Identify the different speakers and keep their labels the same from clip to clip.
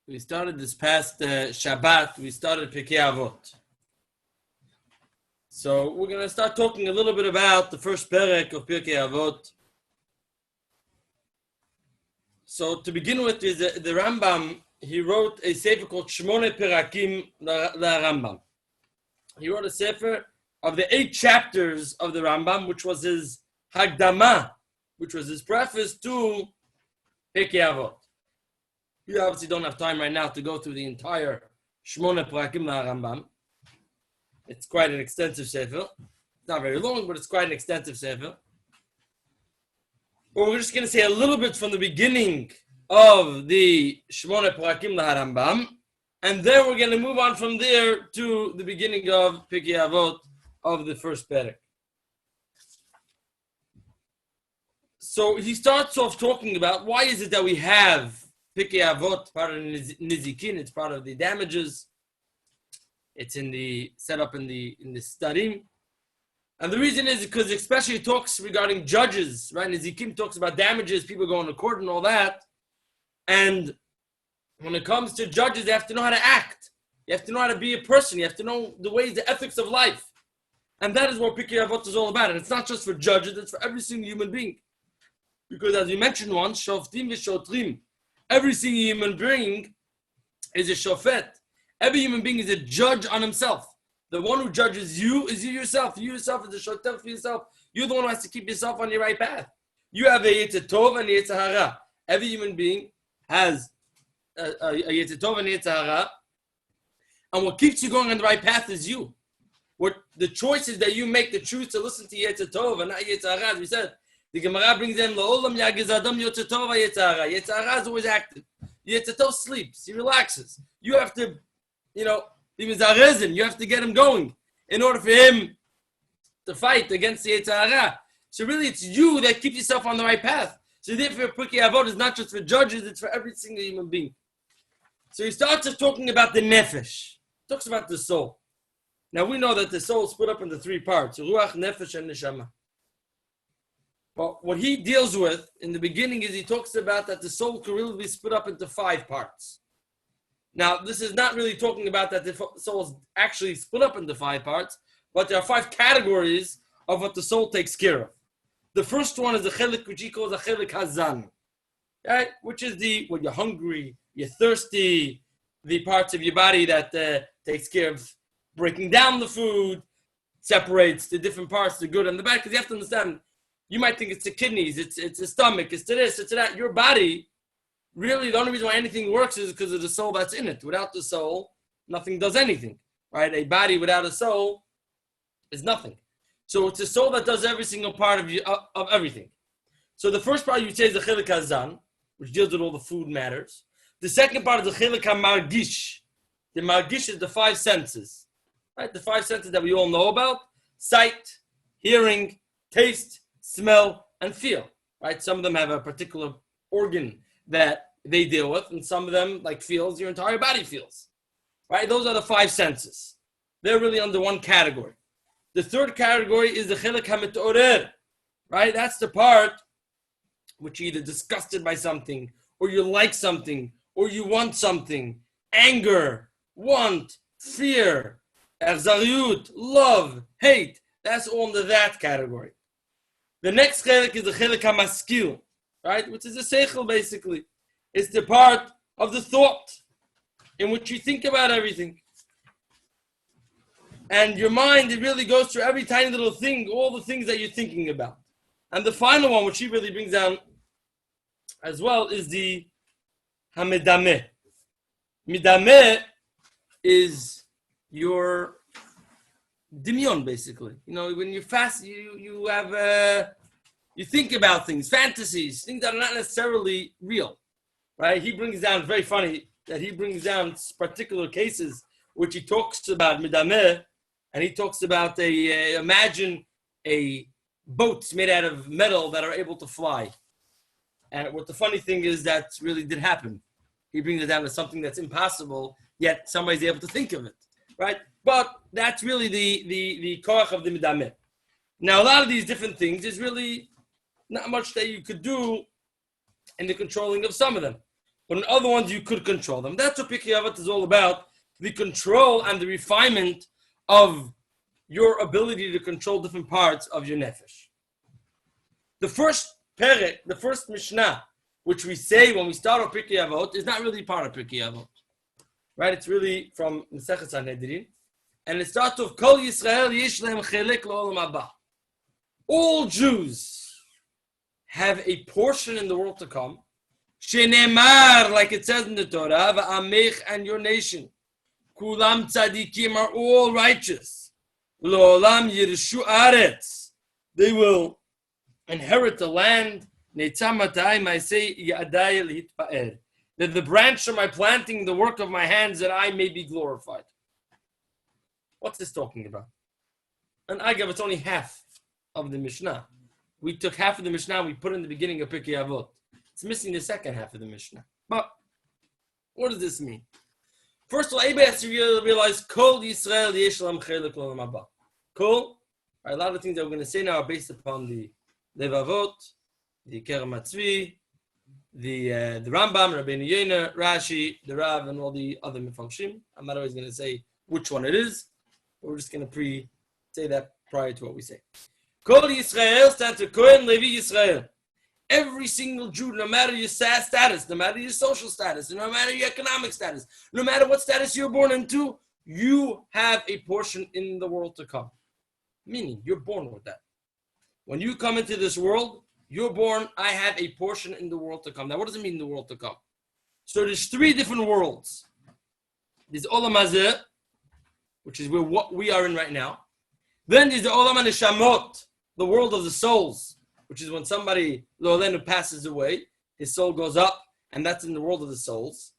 Speaker 1: We started this past Shabbat, we started Pirkei Avot. So we're going to start talking a little bit about the first perek of Pirkei Avot. So to begin with, the Rambam, he wrote a sefer called Shmone Perakim La Rambam. He wrote a sefer of the 8 chapters of the Rambam, which was his Hagdama, which was his preface to Pirkei Avot. We obviously don't have time right now to go through the entire Shmone Perakim La Rambam. It's quite an extensive sefer. It's not very long, but it's quite an extensive sefer. But we're just going to say a little bit from the beginning of the Shmone Perakim La Rambam, and then we're going to move on from there to the beginning of Pirkei Avot of the first perek. So he starts off talking about why is it that we have Pirkei Avot, part of the Nizikin, it's part of the damages. It's set up in the study. And the reason is because especially it talks regarding judges, right? Nizikim talks about damages, people going to court and all that. And when it comes to judges, they have to know how to act. You have to know how to be a person. You have to know the ways, the ethics of life. And that is what Pirkei Avot is all about. And it's not just for judges, it's for every single human being. Because as we mentioned once, shoftim v'shotrim, every single human being is a shofet. Every human being is a judge on himself. The one who judges you is you yourself. You yourself is a shoter for yourself. You're the one who has to keep yourself on your right path. You have a Yetzer Tov and a Yetzer Hara. Every human being has a Yetzer Tov and a Yetzer Hara. And what keeps you going on the right path is you. What the choices that you make, the choose to listen to Yetzer Tov and not Yetzer Hara, as we said. The Gemara brings in La'olam Yagiz Adam Yetzer Tov Yetzer Hara. Yetzer Hara is always active. Yetzer Tov sleeps. He relaxes. You have to, be mizarezim. You have to get him going in order for him to fight against the Yetzer Hara. So really, it's you that keeps yourself on the right path. So therefore, Pirkei Avot is not just for judges; it's for every single human being. So he starts talking about the nefesh. He talks about the soul. Now we know that the soul is split up into 3 parts: ruach, nefesh, and neshama. But what he deals with in the beginning is he talks about that the soul can really be split up into 5 parts. Now, this is not really talking about that the soul is actually split up into 5 parts, but there are 5 categories of what the soul takes care of. The first one is the chelik, which he calls a chelik hazan, right? Which is when you're hungry, you're thirsty, the parts of your body that takes care of breaking down the food, separates the different parts, the good and the bad, because you have to understand, you might think it's the kidneys, it's the stomach, it's to this, it's to that. Your body, really, the only reason why anything works is because of the soul that's in it. Without the soul, nothing does anything, right? A body without a soul is nothing. So it's the soul that does every single part of everything. So the first part you say is the chelik hazan, which deals with all the food matters. The second part is the chelik hamargish. The margish is the 5 senses, right? The 5 senses that we all know about: sight, hearing, taste, smell, and feel, right? Some of them have a particular organ that they deal with, and some of them, like feels, your entire body feels, right? Those are the 5 senses. They're really under one category. The third category is the chelik hamitorer, right? That's the part which you're either disgusted by something, or you like something, or you want something. Anger, want, fear, achzariyut, love, hate. That's all under that category. The next chelik is the chelik hamaskil, right? Which is the seichel, basically. It's the part of the thought in which you think about everything. And your mind, it really goes through every tiny little thing, all the things that you're thinking about. And the final one, which he really brings down as well, is the hamedameh. Midameh is your dimyon, basically. When you fast, you have you think about things, fantasies, things that are not necessarily real, right? He brings down, very funny, that he brings down particular cases which he talks about midameh, and he talks about imagine a boats made out of metal that are able to fly. And what the funny thing is, that really did happen. He brings it down to something that's impossible, yet somebody's able to think of it, right? But that's really the koach of the midameh. Now, a lot of these different things, there's really not much that you could do in the controlling of some of them. but in other ones you could control them. That's what Pirkei Avot is all about, the control and the refinement of your ability to control different parts of your nefesh. The first perek, the first Mishnah, which we say when we start off Pirkei Avot, is not really part of Pirkei Avot. Right? It's really from Masechet Sanhedrin. And it starts with Kol Yisrael yesh lehem chelek le'olam haba. All Jews have a portion in the world to come. Shenemar, like it says in the Torah, va'amech, and your nation. Kulam tzadikim are all righteous. Lo'olam yirshu aretz. They will inherit the land. Neitzamatayim, I say, yadai litpa'er. That the branch of my planting, the work of my hands, that I may be glorified. What's this talking about? And Agav, it's only half of the Mishnah. We took half of the Mishnah and we put it in the beginning of Pirkei Avot. It's missing the second half of the Mishnah. But what does this mean? First of all, everybody has to realize Kol Yisrael yesh lam chelek l'olam haba. Kol, a lot of things that we're going to say now are based upon the Levavot, the Kerem Hatzvi, the Rambam, Rabbeinu Yonah, Rashi, the Rav, and all the other Mefarshim. I'm not always going to say which one it is. We're just going to say that prior to what we say. Kol Yisrael stands for Kohen Levi Yisrael. Every single Jew, no matter your status, no matter your social status, no matter your economic status, no matter what status you're born into, you have a portion in the world to come. Meaning, you're born with that. When you come into this world, you're born, I have a portion in the world to come. Now, what does it mean, the world to come? So there's three different worlds. There's Olam Hazeh, which is what we are in right now. Then there's the Olam HaNeshamot, the world of the souls, which is when somebody, Lo Alenu, passes away, his soul goes up, and that's in the world of the souls.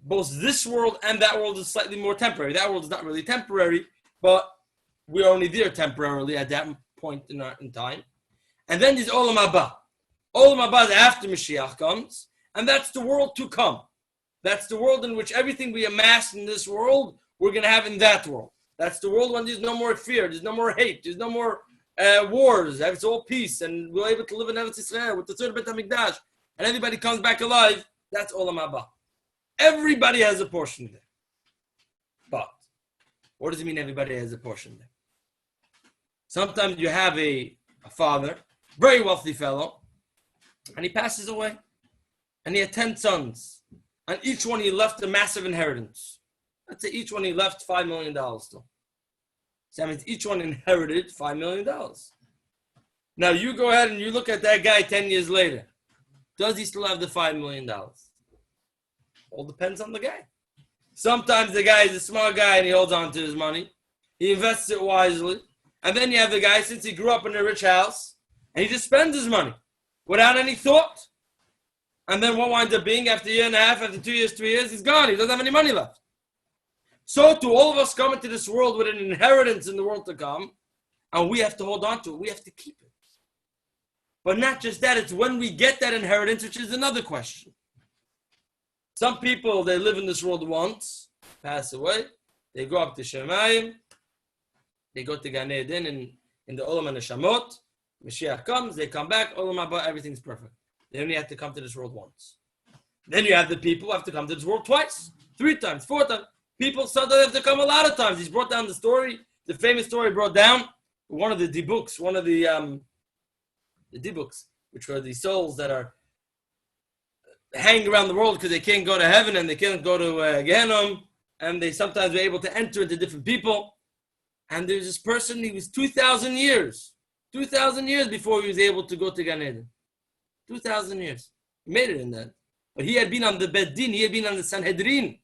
Speaker 1: Both this world and that world is slightly more temporary. That world is not really temporary, but we're only there temporarily at that point in time. And then there's Olam Haba. Olam Haba is after Mashiach comes, and that's the world to come. That's the world in which everything we amass in this world, we're going to have in that world. That's the world when there's no more fear, there's no more hate, there's no more wars, it's all peace, and we're able to live in Eretz Yisrael with the third Beit HaMikdash, and everybody comes back alive. That's Olam Haba. Everybody has a portion there. But what does it mean everybody has a portion there? Sometimes you have a father, very wealthy fellow, and he passes away, and he had 10 sons, and each one he left a massive inheritance. Let's say each one he left $5 million still. So that means each one inherited $5 million. Now you go ahead and you look at that guy 10 years later. Does he still have the $5 million? All depends on the guy. Sometimes the guy is a smart guy and he holds on to his money. He invests it wisely. And then you have the guy, since he grew up in a rich house, and he just spends his money without any thought. And then what winds up being, after a year and a half, after 2 years, 3 years, he's gone. He doesn't have any money left. So too, all of us come into this world with an inheritance in the world to come, and we have to hold on to it. We have to keep it. But not just that, it's when we get that inheritance, which is another question. Some people, they live in this world once, pass away, they go up to Shemayim, they go to Gan Eden in the Olam HaNeshamot, Mashiach comes, they come back, Olam Haba, everything's perfect. They only have to come to this world once. Then you have the people who have to come to this world twice, 3 times, 4 times. People sometimes have to come a lot of times. He's brought down the story, the famous story brought down, one of the D-books, the D-books, which are the souls that are hanging around the world because they can't go to heaven and they can't go to Gehenna, and they sometimes are able to enter into different people. And there's this person, he was 2,000 years before he was able to go to Gan Eden. 2,000 years. He made it in that. But he had been on the Beit Din, he had been on the Sanhedrin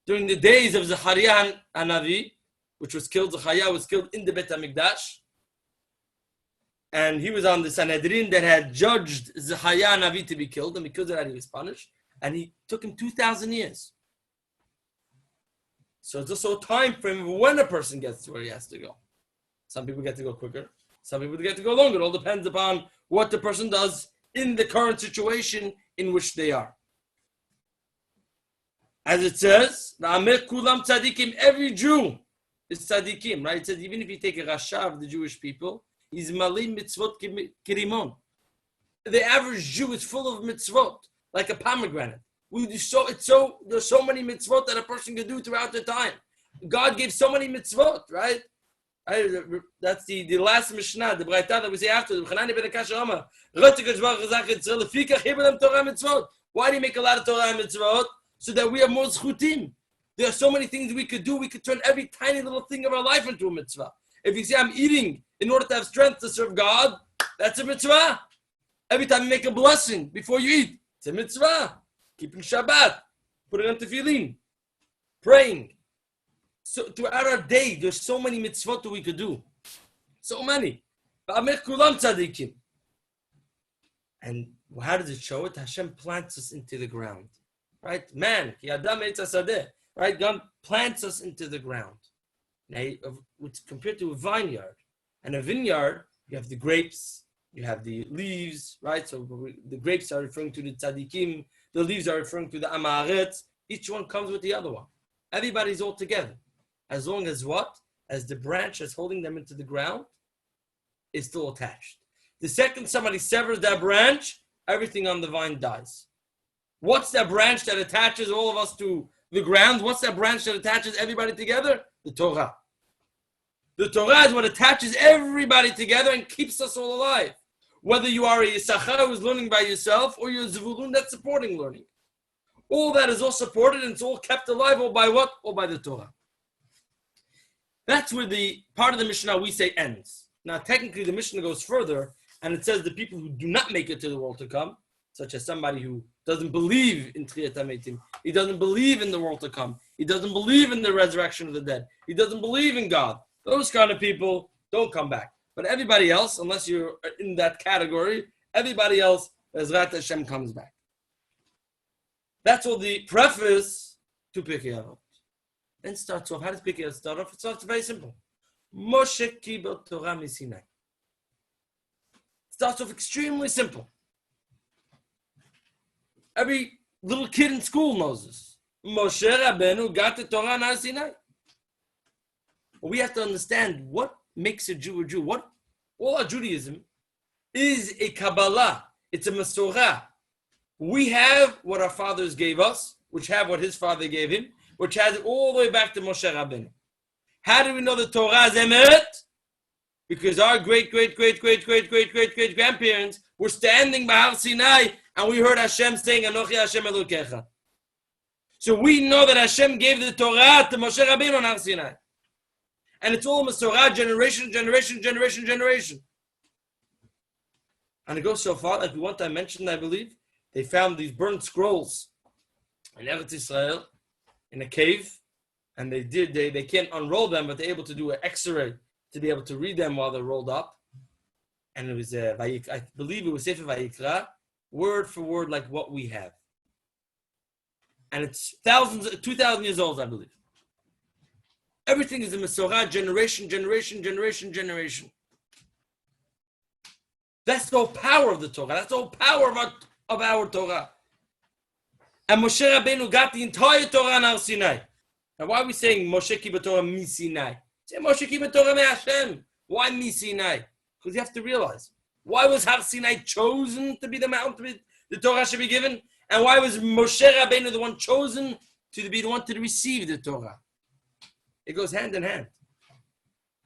Speaker 1: during the days of Zechariah Hanavi, which was killed. Zechariah was killed in the Beit HaMikdash. And he was on the Sanhedrin that had judged Zechariah Hanavi to be killed, and because of that he was punished. And he took him 2,000 years. So it's also a time frame of when a person gets to where he has to go. Some people get to go quicker. Some people get to go longer. It all depends upon what the person does in the current situation in which they are. As it says, every Jew is tzadikim, right? It says even if you take a rasha of the Jewish people, he's malim mitzvot kirimon. The average Jew is full of mitzvot. like a pomegranate. There's so many mitzvot that a person can do throughout the time. God gave so many mitzvot, right? That's the last Mishnah, the Braita that we say after. Why do you make a lot of Torah and mitzvot? So that we have more zchutim. There are so many things we could do. We could turn every tiny little thing of our life into a mitzvah. If you say, I'm eating in order to have strength to serve God, that's a mitzvah. Every time you make a blessing before you eat, it's a mitzvah. Keeping Shabbat, putting on tefillin, praying. So throughout our day, there's so many mitzvot that we could do. So many. And how does it show it? Hashem plants us into the ground. Right? Man, right? God plants us into the ground. Now, it's compared to a vineyard. And a vineyard, you have the grapes, you have the leaves, right? So the grapes are referring to the tzaddikim, the leaves are referring to the amaretz. Each one comes with the other one. Everybody's all together. As long as what? As the branch that's holding them into the ground is still attached. The second somebody severs that branch, everything on the vine dies. What's that branch that attaches all of us to the ground? What's that branch that attaches everybody together? The Torah. The Torah is what attaches everybody together and keeps us all alive. Whether you are a Yisachar who's learning by yourself or you're a Zvulun that's supporting learning. All that is all supported and it's all kept alive, all by what? All by the Torah. That's where the part of the Mishnah we say ends. Now technically the Mishnah goes further and it says the people who do not make it to the world to come, such as somebody who doesn't believe in Tchiyat HaMetim, he doesn't believe in the world to come, he doesn't believe in the resurrection of the dead, he doesn't believe in God. Those kind of people don't come back. But everybody else, unless you're in that category, everybody else, Ezrat Hashem comes back. That's all the preface to Pirkei Avot. Then starts off. How does Pirkei Avot start off? It starts very simple. Moshe kibel Torah miSinai. Starts off extremely simple. Every little kid in school knows this. Moshe Rabbeinu got the Torah on Sinai. We have to understand what makes a Jew a Jew. All our Judaism is a Kabbalah. It's a Masorah. We have what our fathers gave us, which have what his father gave him, which has it all the way back to Moshe Rabbeinu. How do we know the Torah is Emet? Because our great grandparents were standing by Har Sinai and we heard Hashem saying, Anochi Hashem Elokecha. So we know that Hashem gave the Torah to Moshe Rabbeinu on Har Sinai. And it's all Masorah, generation. And it goes so far, like one time mentioned, I believe, they found these burnt scrolls in Eretz Israel, in a cave, and they can't unroll them, but they're able to do an X-ray to be able to read them while they're rolled up. And it was, I believe it was Sefer Vayikra, word for word like what we have. And it's 2,000 years old, I believe. Everything is a Masorah, generation. That's the whole power of the Torah. That's the whole power of our Torah. And Moshe Rabbeinu got the entire Torah on Har Sinai. Now, why are we saying Moshe Kibel Torah mi Sinai? Say Moshe Kibel Torah mi Hashem. Why mi Sinai? Because you have to realize, why was Har Sinai chosen to be the mountain the Torah should be given? And why was Moshe Rabbeinu the one chosen to be the one to receive the Torah? It goes hand in hand.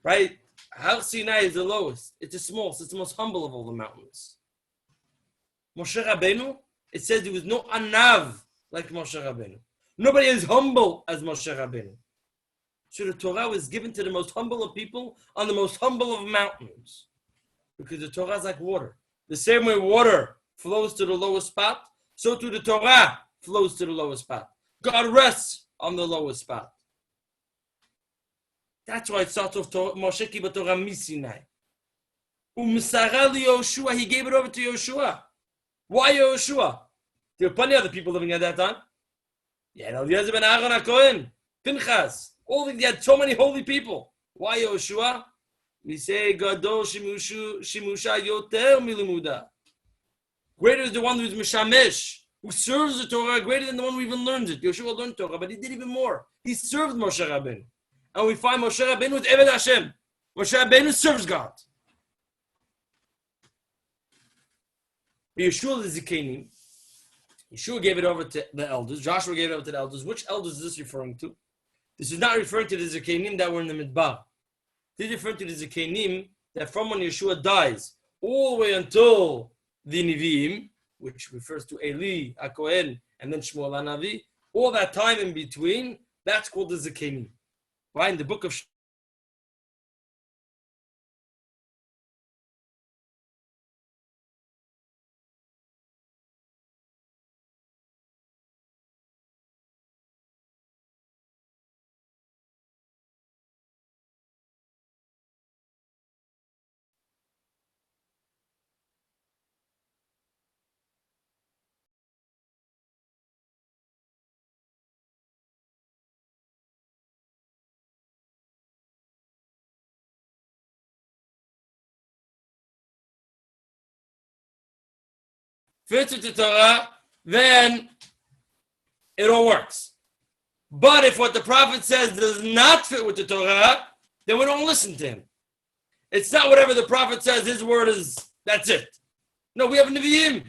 Speaker 1: Right? Har Sinai is the lowest. It's the smallest. It's the most humble of all the mountains. Moshe Rabbeinu, it says there was no anav like Moshe Rabbeinu. Nobody is humble as Moshe Rabbeinu. So the Torah was given to the most humble of people on the most humble of mountains. Because the Torah is like water. The same way water flows to the lowest spot, so too the Torah flows to the lowest spot. God rests on the lowest spot. That's why it starts off Moshe Kibel Torah mi Sinai. U'msara li Yoshua, he gave it over to Yoshua. Why Yoshua? There were plenty of other people living at that time. Yeah, Eliezer ben Aaron HaKohen, Pinchas, all these, they had so many holy people. Why Yoshua? We say Gadol Shimusha Yoter Milimuda. Greater is the one who is Mishamesh, who serves the Torah, greater than the one who even learns it. Yoshua learned Torah, but he did even more. He served Moshe Rabbeinu. And we find Moshe Rabbeinu with Eved Hashem. Moshe Rabbeinu serves God. Yeshua the Zikanim, Yeshua gave it over to the elders. Joshua gave it over to the elders. Which elders is this referring to? This is not referring to the Zakenim that were in the Midbar. This is referring to the Zakenim that from when Yeshua dies all the way until the Nevi'im, which refers to Eli, HaKohen, and then Shmuel HaNavi, all that time in between, that's called the Zakenim. Why? In the book of fits with the Torah, then it all works. But if what the prophet says does not fit with the Torah, then we don't listen to him. It's not whatever the prophet says, his word is, that's it. No, we have Nevi'im.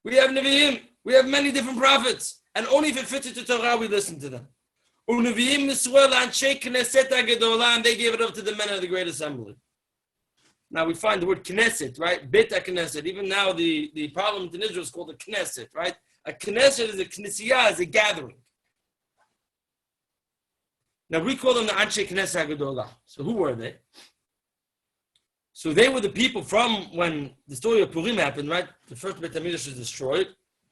Speaker 1: We have Nevi'im. We have many different prophets. And only if it fits with the Torah, we listen to them. And they gave it up to the men of the Great Assembly. Now we find the word Knesset, right? Bet Knesset. Even now the parliament in Israel is called a Knesset, right? A Knesset is a Knesiyah, is a gathering. Now we call them the Anshe Knesset HaGedolah. So who were they? So they were the people from when the story of Purim happened, right? The first Beit HaMikdash was destroyed.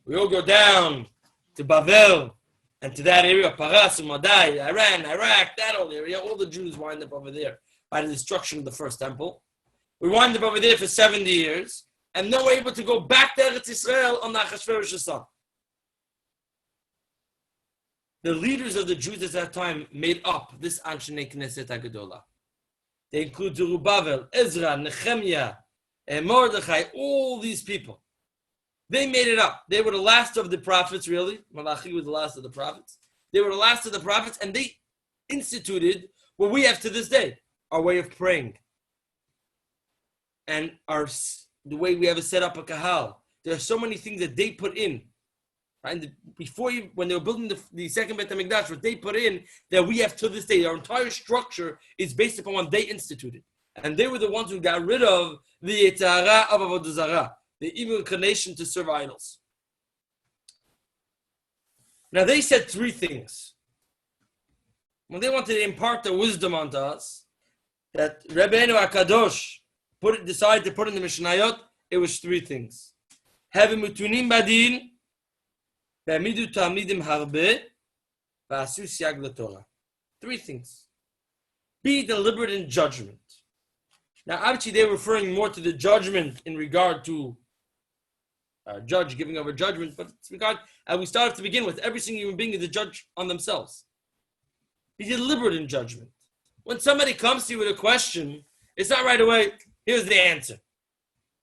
Speaker 1: We all go down to Bavel and to that area of Paras, Umadai, Iran, Iraq, that whole area. All the Jews wind up over there by the destruction of the first temple. We wind up over there for 70 years, and then we're able to go back to Eretz Yisrael on the Achashverosh's son. The leaders of the Jews at that time made up this Anshe Knesset HaGedolah. They include Zerubbabel, Ezra, Nehemiah, Mordechai, all these people. They made it up. They were the last of the prophets, really. Malachi was the last of the prophets. They were the last of the prophets, and they instituted what we have to this day, our way of praying. And the way we have it set up a kahal. There are so many things that they put in. Right? When they were building the second Beit HaMikdash, what they put in, that we have to this day, our entire structure is based upon what they instituted. And they were the ones who got rid of the Yetzirah of Avodah Zarah, the evil inclination to serve idols. Now they said three things. When they wanted to impart their wisdom onto us, that Rabbeinu HaKadosh decided to put in the Mishnayot, it was three things. Have mutunim badin, ve'amidu ta'amidim harbe, ve'asu siag l'Torah. Three things. Be deliberate in judgment. Now, obviously, they're referring more to the judgment in regard to a judge giving over judgment, but it's regard, and we started to begin with, every single human being is a judge on themselves. Be deliberate in judgment. When somebody comes to you with a question, it's not right away, here's the answer.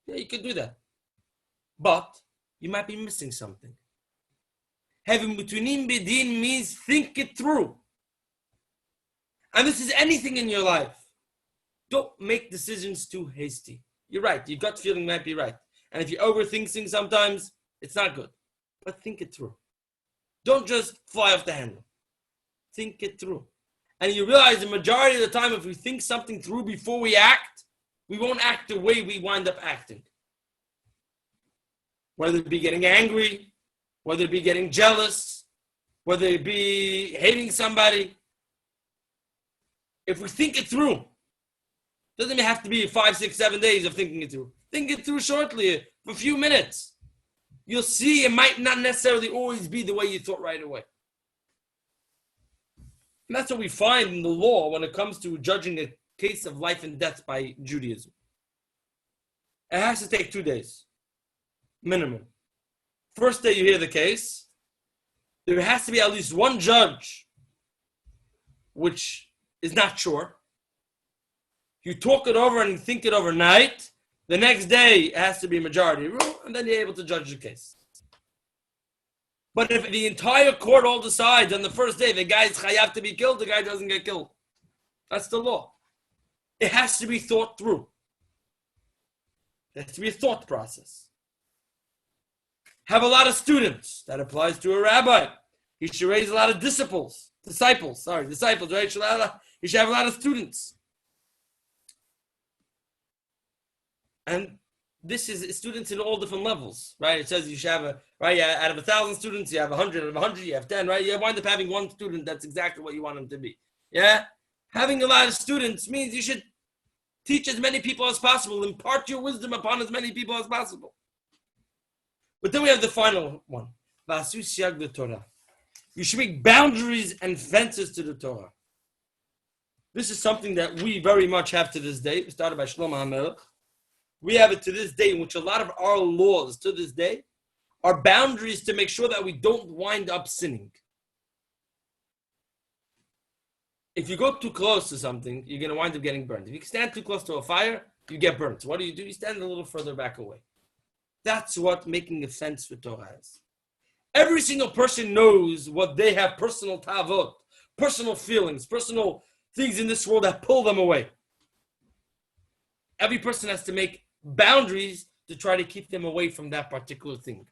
Speaker 1: Yeah, you can do that. But you might be missing something. Having mutunim bidin means think it through. And this is anything in your life. Don't make decisions too hasty. You're right. Your gut feeling might be right. And if you overthink things sometimes, it's not good. But think it through. Don't just fly off the handle. Think it through. And you realize the majority of the time, if we think something through before we act, we won't act the way we wind up acting. Whether it be getting angry, whether it be getting jealous, whether it be hating somebody. If we think it through, doesn't even have to be 5, 6, 7 days of thinking it through. Think it through shortly, for a few minutes. You'll see it might not necessarily always be the way you thought right away. And that's what we find in the law when it comes to judging a case of life and death by Judaism. It has to take 2 days, minimum. First day you hear the case, there has to be at least one judge which is not sure. You talk it over and you think it overnight. The next day it has to be majority rule, and then you're able to judge the case. But if the entire court all decides on the first day the guy is chayav to be killed, the guy doesn't get killed. That's the law. It has to be thought through. There has to be a thought process. Have a lot of students. That applies to a rabbi. He should raise a lot of disciples, right? He should have a lot of students. And this is students in all different levels, right? It says you should have out of 1,000 students, you have 100, out of 100, you have 10, right? You wind up having one student that's exactly what you want him to be. Yeah? Having a lot of students means you should teach as many people as possible, impart your wisdom upon as many people as possible. But then we have the final one. The Torah. You should make boundaries and fences to the Torah. This is something that we very much have to this day. It started by Shlomo HaMelech. We have it to this day, in which a lot of our laws to this day are boundaries to make sure that we don't wind up sinning. If you go too close to something, you're going to wind up getting burned. If you stand too close to a fire, you get burnt. So what do? You stand a little further back away. That's what making a fence for Torah is. Every single person knows what they have personal tavot, personal feelings, personal things in this world that pull them away. Every person has to make boundaries to try to keep them away from that particular thing.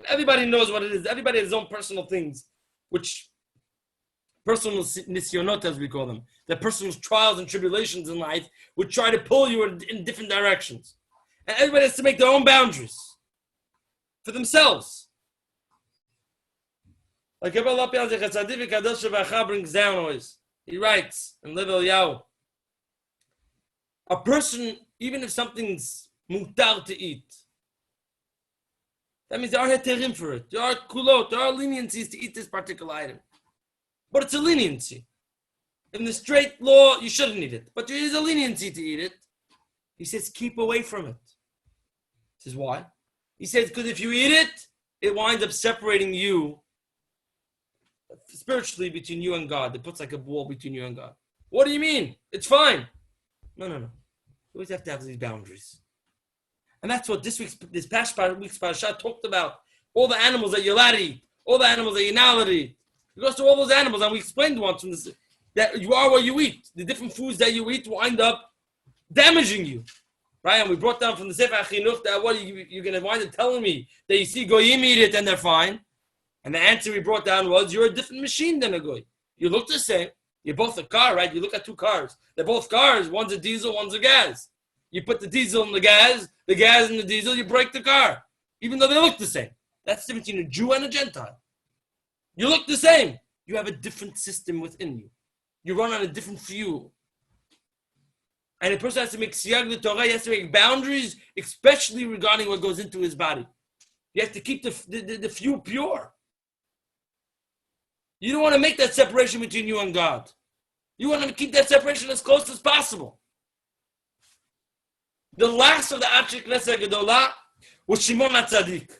Speaker 1: Everybody knows what it is. Everybody has his own personal things, which personal nisyonot, as we call them, the personal trials and tribulations in life would try to pull you in different directions. And everybody has to make their own boundaries for themselves. Like Abba brings down always. He writes in Level Yao, a person, even if something's mutar to eat, that means there are heterim for it. There are kulot, there are leniencies to eat this particular item. But it's a leniency. In the straight law, you shouldn't eat it. But there is a leniency to eat it. He says, keep away from it. He says, why? He says, because if you eat it, it winds up separating you spiritually between you and God. It puts like a wall between you and God. What do you mean? It's fine. No. You always have to have these boundaries. And that's what this past week's parasha talked about. All the animals that you're allowed to eat. All the animals that you're not allowed to eat. It goes to all those animals, and we explained once from this, that you are what you eat. The different foods that you eat wind up damaging you. Right? And we brought down from the Sefer HaChinuch that what you're going to wind up telling me that you see goyim eat it and they're fine. And the answer we brought down was, you're a different machine than a goy. You look the same. You're both a car, right? You look at two cars. They're both cars. One's a diesel, one's a gas. You put the diesel in the gas in the diesel, you break the car. Even though they look the same. That's the difference between a Jew and a Gentile. You look the same. You have a different system within you. You run on a different fuel. And a person has to make siyag the Torah, he has to make boundaries, especially regarding what goes into his body. You have to keep the fuel pure. You don't want to make that separation between you and God. You want to keep that separation as close as possible. The last of the Anshe Knesset Gedolah was Shimon HaTzadik.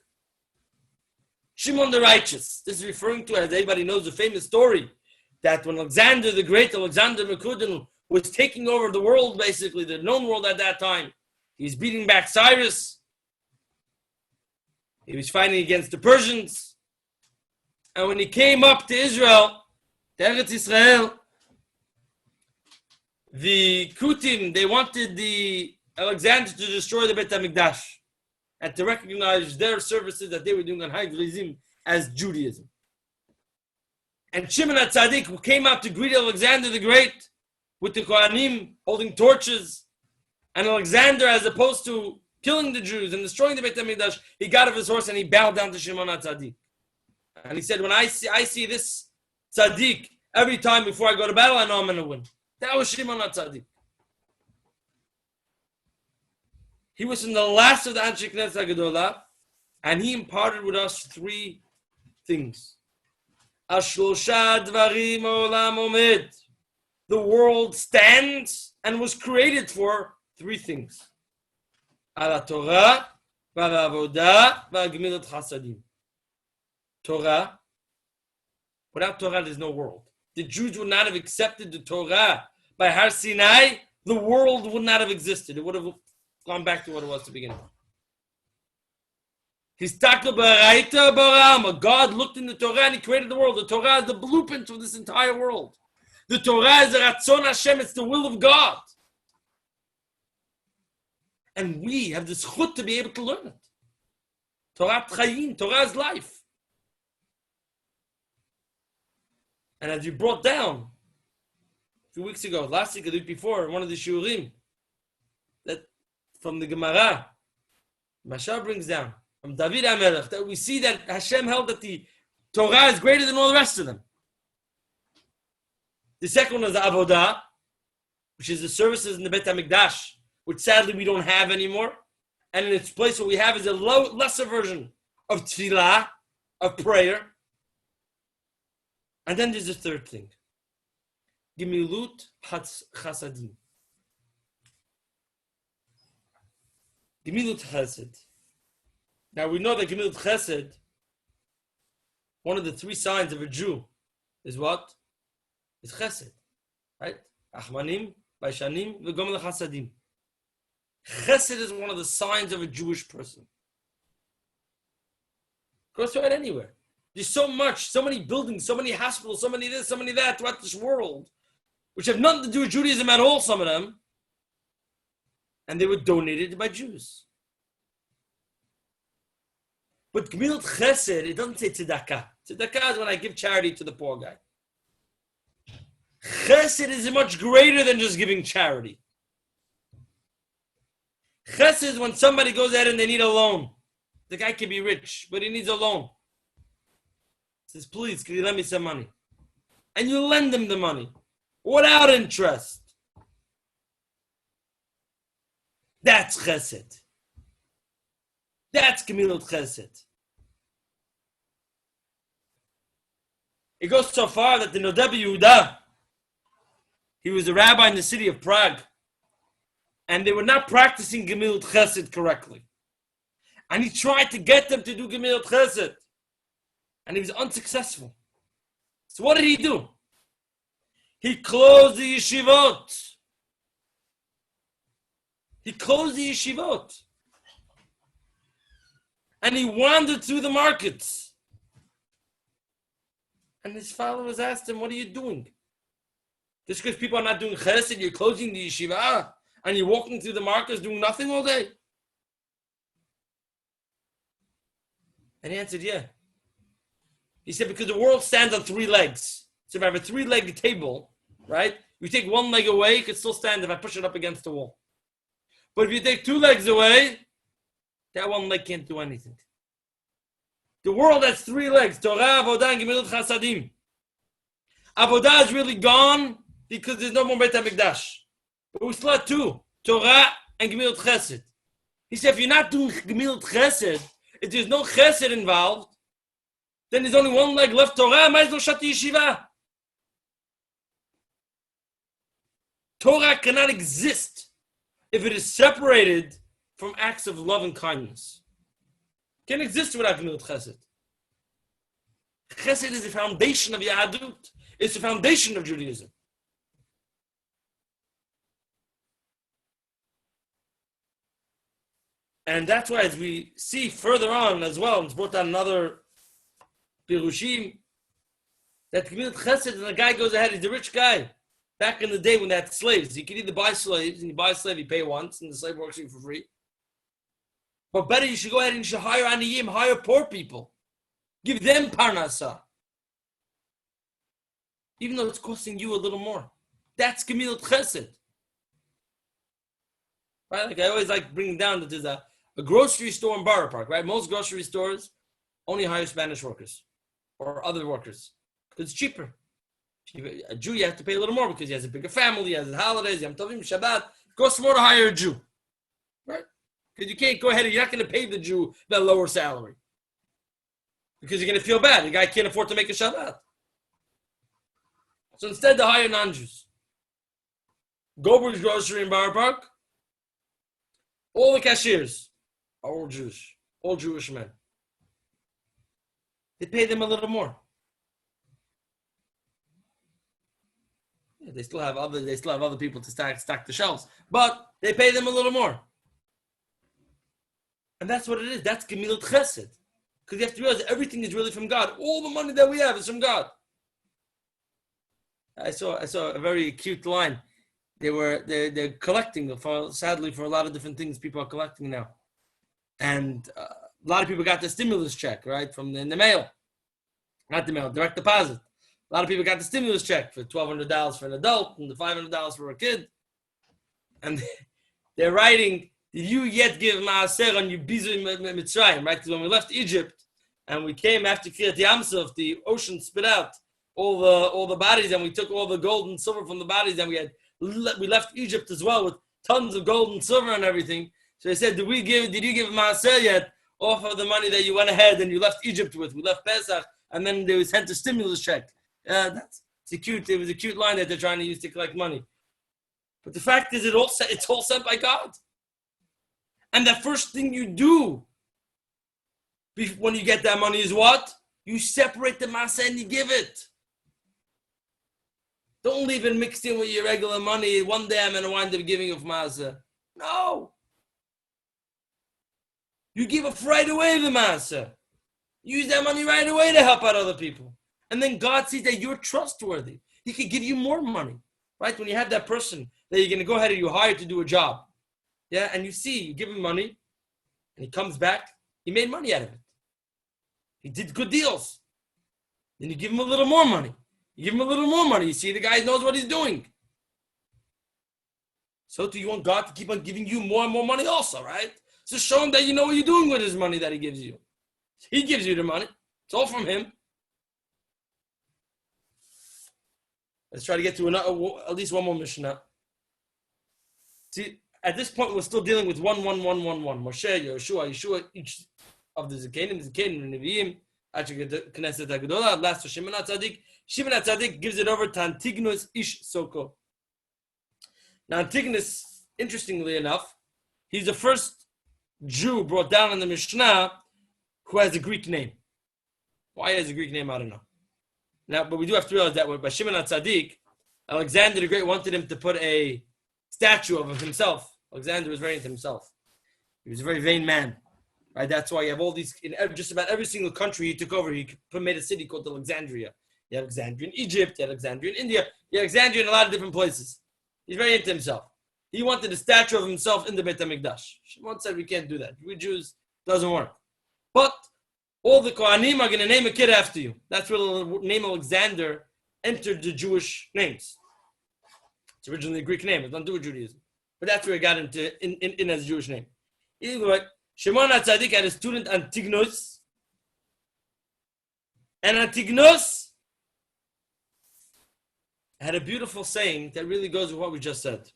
Speaker 1: Shimon the righteous. This is referring to, as everybody knows, the famous story that when Alexander the Great, Alexander Makudin, was taking over the world, basically, the known world at that time. He's beating back Cyrus. He was fighting against the Persians. And when he came up to Israel, to Eretz Israel, the Kutim, they wanted the Alexander to destroy the Beit HaMikdash and to recognize their services that they were doing on High Grizim as Judaism. And Shimon HaTzadik, who came out to greet Alexander the Great with the Kohanim holding torches, and Alexander, as opposed to killing the Jews and destroying the Beit HaMikdash, he got off his horse and he bowed down to Shimon HaTzadik. And he said, when I see this tzaddik every time before I go to battle, I know I'm going to win. That was Shimon HaTzadik. He was in the last of the Anshe Knesset Gedolah, and he imparted with us three things. Ashlosha dvarim olam omed. The world stands and was created for three things. Ala Torah, v'ala avodah, v'agmilat chasadim. Torah. Without Torah, there's no world. The Jews would not have accepted the Torah by Har Sinai. The world would not have existed. It would have gone back to what it was to begin with. God looked in the Torah and He created the world. The Torah is the blueprint for this entire world. The Torah is the Ratzon Hashem. It's the will of God. And we have this chut to be able to learn it. Torah Chayim, Torah is life. And as you brought down a few weeks ago, last week, the week before, one of the shiurim, that from the Gemara, Mashal brings down, from David HaMelech, that we see that Hashem held that the Torah is greater than all the rest of them. The second one is the Avodah, which is the services in the Beit HaMikdash, which sadly we don't have anymore. And in its place, what we have is a lesser version of tefillah, of prayer. And then there's the third thing. Gemilut chasadim. Gemilut chesed. Now we know that Gemilut chesed, one of the three signs of a Jew is what? Is chesed. Right? Achmanim, Baishanim, v'gom lechasadim. Chesed is one of the signs of a Jewish person. Goes right anywhere. There's so much, so many buildings, so many hospitals, so many this, so many that throughout this world, which have nothing to do with Judaism at all, some of them, and they were donated by Jews. But Gemilut Chesed, it doesn't say tzedakah. Tzedakah is when I give charity to the poor guy. Chesed is much greater than just giving charity. Chesed is when somebody goes ahead and they need a loan. The guy can be rich, but he needs a loan. He says, please, can you lend me some money? And you lend him the money without interest. That's chesed. That's Gemilut Chesed. It goes so far that the Nodeh Yehuda, he was a rabbi in the city of Prague, and they were not practicing Gemilut Chesed correctly. And he tried to get them to do Gemilut Chesed, and he was unsuccessful. So what did he do? He closed the yeshivot. He closed the yeshivot. And he wandered through the markets. And his followers asked him, what are you doing? Just because people are not doing chesed, you're closing the yeshiva, and you're walking through the markets doing nothing all day? And he answered, yeah. He said, because the world stands on three legs. So if I have a three-legged table, right, you take one leg away, it can still stand if I push it up against the wall. But if you take two legs away, that one leg can't do anything. The world has three legs. Torah, Avodah, and Gemilut Chasadim. Avodah is really gone because there's no more Beit HaMikdash. But we still have two. Torah and Gemilut Chesed. He said, if you're not doing Gemilut Chesed, if there's no Chesed involved, then there's only one leg left. Torah, might as well shut the yeshiva. Torah cannot exist if it is separated from acts of love and kindness. It can't exist without Gemilut Chesed. Chesed is the foundation of Yahadut. It's the foundation of Judaism. And that's why, as we see further on as well, it's brought down another Pirushim, that Gemilut Chesed, and the guy goes ahead, he's a rich guy. Back in the day when they had slaves, you could either buy slaves, and you buy a slave, you pay once, and the slave works for you for free. But better, you should go ahead and you should hire aniyim, hire poor people. Give them parnasa. Even though it's costing you a little more. That's Gemilut Chesed. Right? Like I always like bringing down that there's a grocery store in Borough Park, right? Most grocery stores only hire Spanish workers or other workers because it's cheaper. A Jew, you have to pay a little more because he has a bigger family, he has his holidays, Yom Tovim, Shabbat. It costs more to hire a Jew, right? Because you can't go ahead and you're not going to pay the Jew that lower salary because you're going to feel bad. The guy can't afford to make a Shabbat. So instead, they hire non-Jews. Goldberg's Grocery in Borough Park, all the cashiers are all Jewish, all Jewish men. They pay them a little more. Yeah, they still have other people to stack the shelves, but they pay them a little more. And that's what it is. That's Gemilut Chesed. Because you have to realize everything is really from God. All the money that we have is from God. I saw a very cute line they're collecting sadly for a lot of different things. People are collecting now, and a lot of people got the stimulus check right from in the mail, not the mail, direct deposit. A lot of people got the stimulus check for $1,200 for an adult and the $500 for a kid, and they're writing, "Did you yet give maaser on your bizu Mitzrayim?" Right? Because when we left Egypt and we came after Kiryat Yamsuf, the ocean spit out all the bodies, and we took all the gold and silver from the bodies, and we left Egypt as well with tons of gold and silver and everything. So they said, did you give maaser yet off of the money that you went ahead and you left Egypt with? We left Pesach, and then they sent a stimulus check. It was a cute line that they're trying to use to collect money. But the fact is, it's all sent by God. And the first thing you do when you get that money is what? You separate the maaser and you give it. Don't leave it mixed in with your regular money. One day I'm going to wind up giving you maaser. No. You give it right away, the maaser. Use that money right away to help out other people. And then God sees that you're trustworthy. He can give you more money. Right? When you have that person that you're going to go ahead and you hire to do a job. Yeah, and you give him money, and he comes back, he made money out of it. He did good deals. Then you give him a little more money. You give him a little more money. You see the guy knows what he's doing. So do you want God to keep on giving you more and more money also, right? So show him that you know what you're doing with his money that he gives you. He gives you the money. It's all from him. Let's try to get to at least one more Mishnah. See, at this point, we're still dealing with 1, 1, 1, 1, 1. Moshe, Yeshua, each of the Zekanim, and Nevi'im, actually the Knesset HaGedolah, last to Shimon HaTzadik. Shimon HaTzadik gives it over to Antigonus Ish Soko. Now, Antigonus, interestingly enough, he's the first Jew brought down in the Mishnah who has a Greek name. Why he has a Greek name, I don't know. Now, but we do have to realize that by Shimon HaTzadik, Alexander the Great wanted him to put a statue of himself. Alexander was very into himself. He was a very vain man. Right? That's why you have all these, in just about every single country he took over, he made a city called Alexandria. You have Alexandria in Egypt, you have Alexandria in India, you have Alexandria in a lot of different places. He's very into himself. He wanted a statue of himself in the Beit HaMikdash. Shimon said, we can't do that. We Jews, doesn't work. But all the Kohanim are going to name a kid after you. That's where the name Alexander entered the Jewish names. It's originally a Greek name. It doesn't do with Judaism. But that's where it got into in as a Jewish name. Either way, Shimon HaTzadik had a student Antigonus. And Antigonus had a beautiful saying that really goes with what we just said.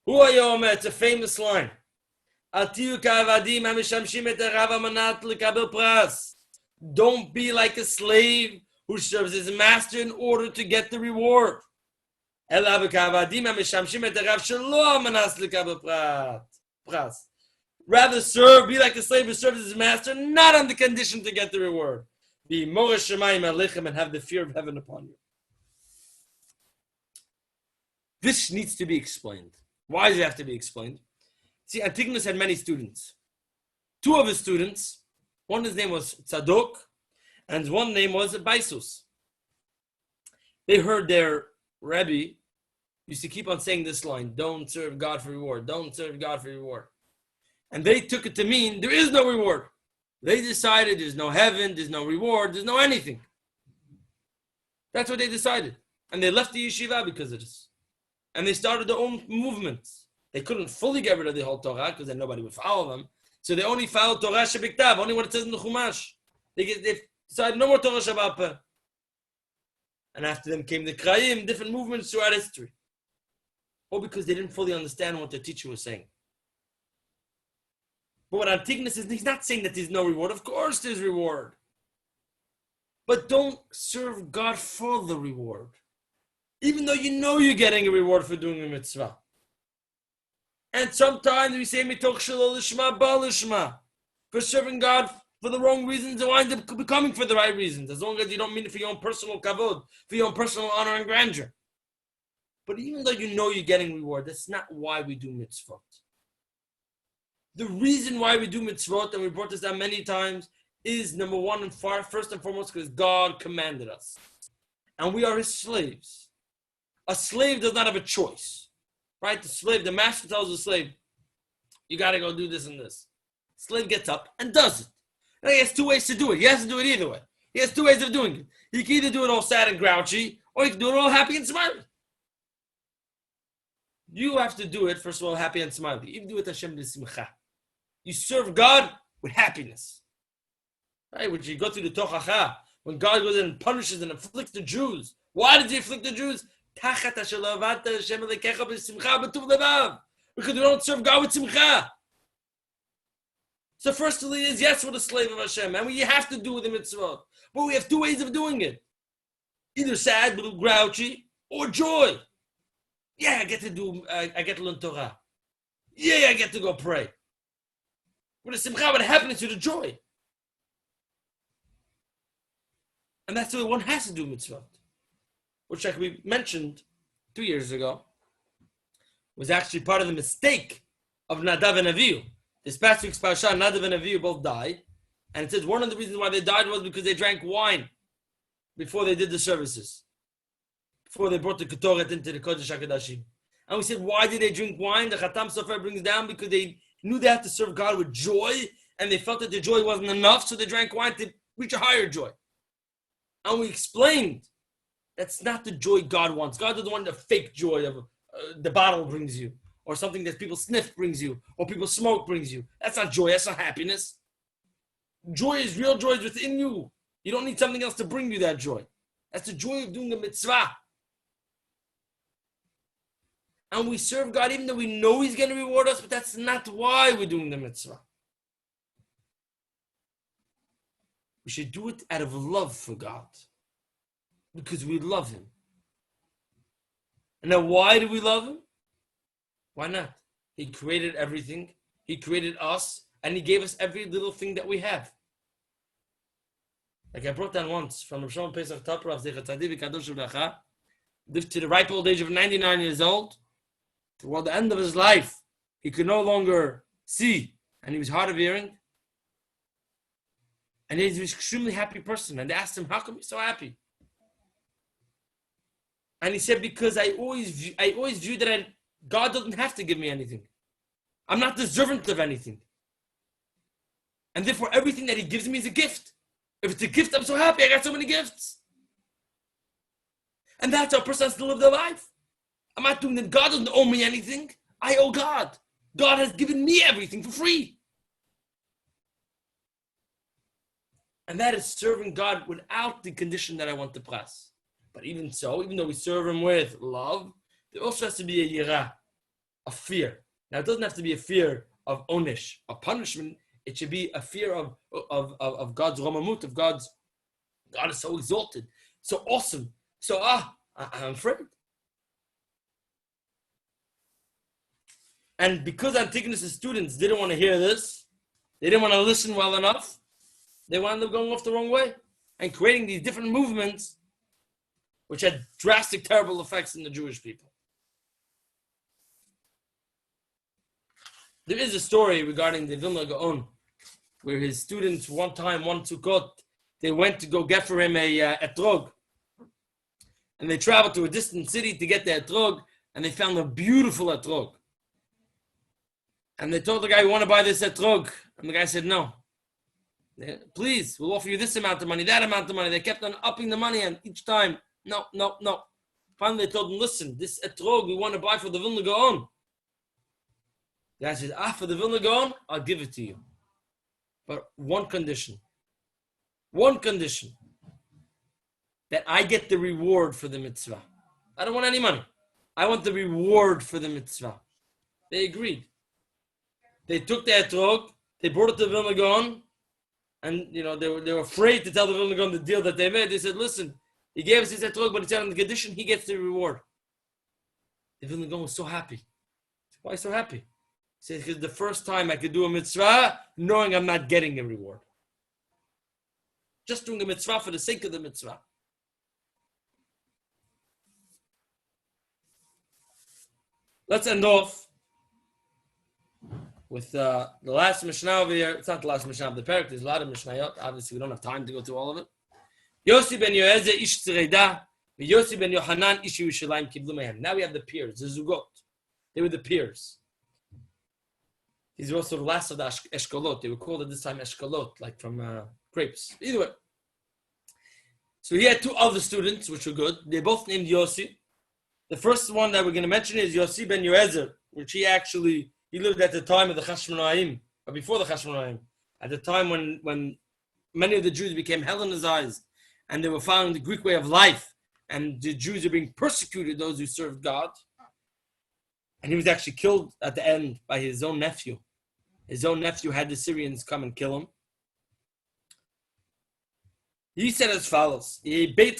Speaker 1: It's a famous line. Don't be like a slave who serves his master in order to get the reward. Rather be like a slave who serves his master, not on the condition to get the reward. Be Moreh Shemayim Aleichem and have the fear of heaven upon you. This needs to be explained. Why does it have to be explained? See, Antigonus had many students. Two of his students, one his name was Tzadok, and one name was Baisus. They heard their Rebbe used to keep on saying this line, don't serve God for reward, don't serve God for reward. And they took it to mean there is no reward. They decided there's no heaven, there's no reward, there's no anything. That's what they decided. And they left the yeshiva because of this. And they started their own movements. They couldn't fully get rid of the whole Torah because then nobody would follow them. So they only followed Torah Shebiktav, only what it says in the Chumash. They decided no more Torah Shabbat Peh. And after them came the Kraim, different movements throughout history. All because they didn't fully understand what their teacher was saying. But what Antigonus is, he's not saying that there's no reward. Of course there's reward. But don't serve God for the reward. Even though you know you're getting a reward for doing a mitzvah. And sometimes we say, mitoch shelo lishma ba lishma. For serving God for the wrong reasons, it winds up becoming for the right reasons. As long as you don't mean it for your own personal kavod, for your own personal honor and grandeur. But even though you know you're getting reward, that's not why we do mitzvot. The reason why we do mitzvot, and we brought this down many times, is number one and first and foremost because God commanded us. And we are his slaves. A slave does not have a choice, right? The master tells the slave, you got to go do this and this. Slave gets up and does it. Now he has two ways to do it. He has to do it either way. He has two ways of doing it. He can either do it all sad and grouchy, or he can do it all happy and smiling. You have to do it, first of all, happy and smiling. You do it Hashem b'simcha. You serve God with happiness. Right? When you go through the Tochacha, when God goes in and punishes and afflicts the Jews. Why did he afflict the Jews? Because we don't serve God with simcha. So firstly is, yes, we're the slave of Hashem, and we have to do the mitzvot. But we have two ways of doing it. Either sad, grouchy, or joy. Yeah, I get to learn Torah. Yeah, I get to go pray. With the simcha, what happens to the joy? And that's the way one has to do mitzvot. Which, like we mentioned 2 years ago, was actually part of the mistake of Nadav and Avihu. This past week's parasha, Nadav and Avihu both died. And it says one of the reasons why they died was because they drank wine before they did the services. Before they brought the Ketoret into the Kodesh HaKodashim. And we said, why did they drink wine? The Khatam Sofer brings down because they knew they had to serve God with joy, and they felt that the joy wasn't enough, so they drank wine to reach a higher joy. And we explained that's not the joy God wants. God doesn't want the fake joy of the bottle brings you, or something that people sniff brings you, or people smoke brings you. That's not joy. That's not happiness. Joy is real joy is within you. You don't need something else to bring you that joy. That's the joy of doing a mitzvah. And we serve God even though we know He's going to reward us, but that's not why we're doing the mitzvah. We should do it out of love for God, because we love Him. And now why do we love Him? Why not? He created everything. He created us, and He gave us every little thing that we have. Like I brought down once from Rav Shimon Pesach Tapra of Zecher Tzaddik Kadosh Uvracha, lived to the ripe old age of 99 years old. Toward the end of his life, he could no longer see, and he was hard of hearing. And he was an extremely happy person. And they asked him, how come you're so happy? And he said, because I always view that God doesn't have to give me anything. I'm not deserving of anything. And therefore, everything that He gives me is a gift. If it's a gift, I'm so happy. I got so many gifts. And that's how a person has to live their life. I'm not doing that. God doesn't owe me anything. I owe God. God has given me everything for free. And that is serving God without the condition that I want to press. But even so, even though we serve Him with love, there also has to be a yirah, a fear. Now, it doesn't have to be a fear of onish, of punishment. It should be a fear of God's romamut, of God is so exalted, so awesome. So, I'm afraid. And because Antigonus' students didn't want to hear this, they didn't want to listen well enough, they wound up going off the wrong way and creating these different movements which had drastic, terrible effects in the Jewish people. There is a story regarding the Vilna Gaon, where his students one Sukkot, they went to go get for him a etrog. And they traveled to a distant city to get the etrog, and they found a beautiful etrog. And they told the guy, we want to buy this etrog. And the guy said, no. Please, we'll offer you this amount of money, that amount of money. They kept on upping the money, and each time, no. Finally, they told him, listen, this etrog we want to buy for the Vilna Gaon. The guy said, for the Vilna Gaon, I'll give it to you. But one condition, that I get the reward for the mitzvah. I don't want any money. I want the reward for the mitzvah. They agreed. They took the etrog, they brought it to the Vilna Gaon, and they were afraid to tell the Vilna Gaon the deal that they made. They said, listen, he gave us his etrog, but he said on the condition he gets the reward. The Vilna Gaon was so happy. Why so happy? He said, because the first time I could do a mitzvah knowing I'm not getting a reward. Just doing a mitzvah for the sake of the mitzvah. Let's end off with the last Mishnah over here. It's not the last Mishnah of the perek. There's a lot of Mishnayot. Obviously, we don't have time to go through all of it. Yossi ben Yoezeh ish tzreida Yossi ben Yohanan Ishu Yerushalayim Kiblu Mehem. Now we have the peers, the Zugot. They were the peers. These were also the last of the Eshkolot. They were called at this time Eshkolot, like from grapes. Either way. So he had two other students, which were good. They both named Yossi. The first one that we're going to mention is Yossi ben Yoezer, which he lived at the time of the Chashmonaim, or before the Chashmonaim, at the time when many of the Jews became Hellenized, and they were following the Greek way of life, and the Jews are being persecuted, those who served God. And he was actually killed at the end by his own nephew. His own nephew had the Syrians come and kill him. He said as follows, I think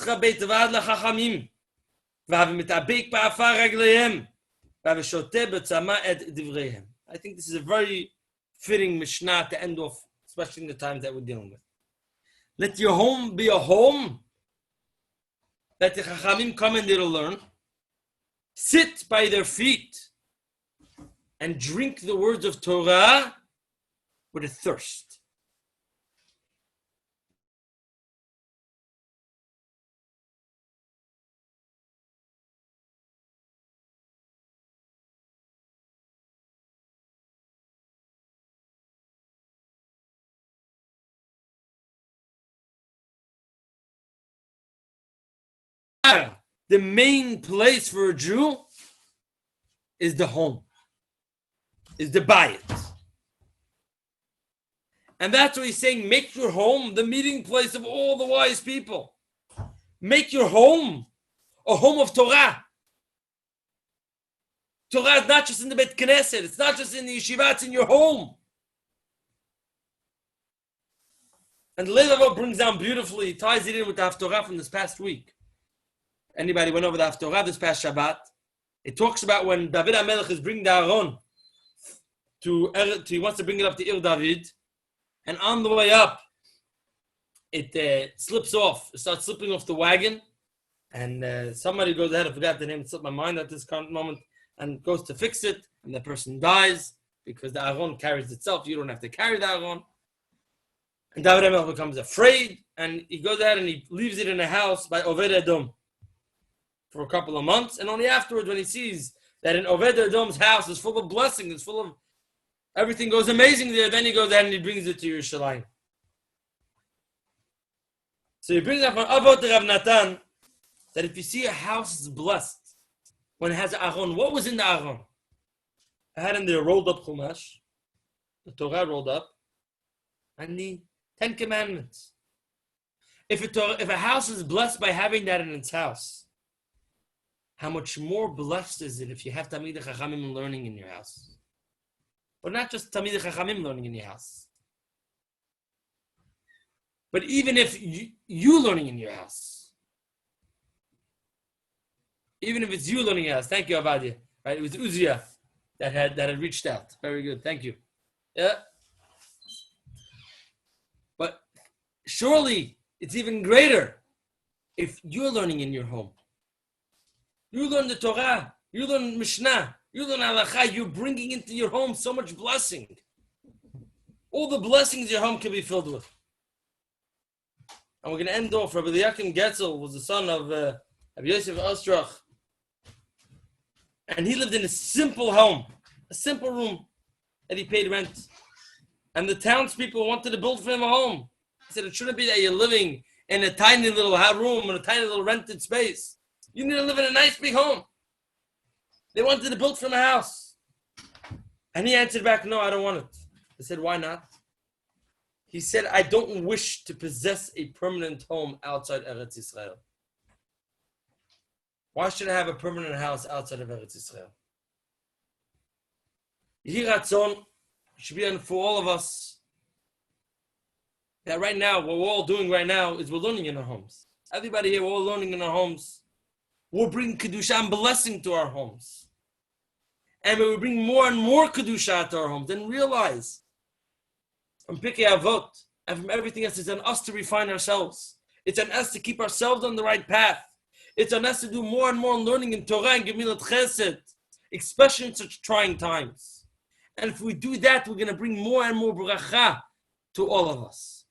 Speaker 1: this is a very fitting Mishnah to end off, especially in the times that we're dealing with. Let your home be a home that the Chachamim come and they'll learn. Sit by their feet and drink the words of Torah with a thirst. The main place for a Jew is the home, is the bayit. And that's what he's saying, make your home the meeting place of all the wise people. Make your home a home of Torah. Torah is not just in the Beit Knesset, it's not just in the yeshiva, it's in your home. And the Pirkei Avot brings down beautifully, ties it in with the Haftorah from this past week. Anybody went over the Haftorah this past Shabbat? It talks about when David HaMelech is bringing the Aron he wants to bring it up to Ir David, and on the way up, it slips off. It starts slipping off the wagon, and somebody goes ahead. I forgot the name. It slipped my mind at this current moment, and goes to fix it, and the person dies because the Aron carries itself. You don't have to carry the Aron. And David HaMelech becomes afraid, and he goes ahead and he leaves it in a house by Oved Edom for a couple of months, and only afterwards, when he sees that in Oved Edom's house is full of blessings, it's full of everything goes amazing there, then he goes ahead and he brings it to Yerushalayim. So he brings up from Avot to Rav Natan that if you see a house is blessed when it has an Aron, what was in the Aron? I had in there rolled up Chumash, the Torah rolled up, and the 10 Commandments. If a house is blessed by having that in its house, how much more blessed is it if you have Talmidei Chachamim learning in your house? But not just Talmidei Chachamim learning in your house. But even if you learning in your house. Even if it's you learning in your house. Thank you, Avadia. Right? It was Uzziah that had reached out. Very good. Thank you. Yeah. But surely it's even greater if you're learning in your home. You learn the Torah, you learn Mishnah, you learn Halakha, you're bringing into your home so much blessing. All the blessings your home can be filled with. And we're going to end off. Rabbi Eliakim Getzel was the son of Rabbi Yosef Ostrach. And he lived in a simple home, a simple room that he paid rent. And the townspeople wanted to build for him a home. He said, it shouldn't be that you're living in a tiny little room, in a tiny little rented space. You need to live in a nice big home. They wanted to build for him a house. And he answered back, no, I don't want it. I said, why not? He said, I don't wish to possess a permanent home outside Eretz Yisrael. Why should I have a permanent house outside of Eretz Yisrael? Yehi Ratzon should be for all of us that right now, what we're all doing right now is we're learning in our homes. Everybody here, we're all learning in our homes. We'll bring Kedusha and blessing to our homes. And we will bring more and more Kedusha to our homes and realize from Pirkei Avot and from everything else, it's on us to refine ourselves. It's on us to keep ourselves on the right path. It's on us to do more and more learning in Torah and Gemilat Chesed, especially in such trying times. And if we do that, we're going to bring more and more bracha to all of us.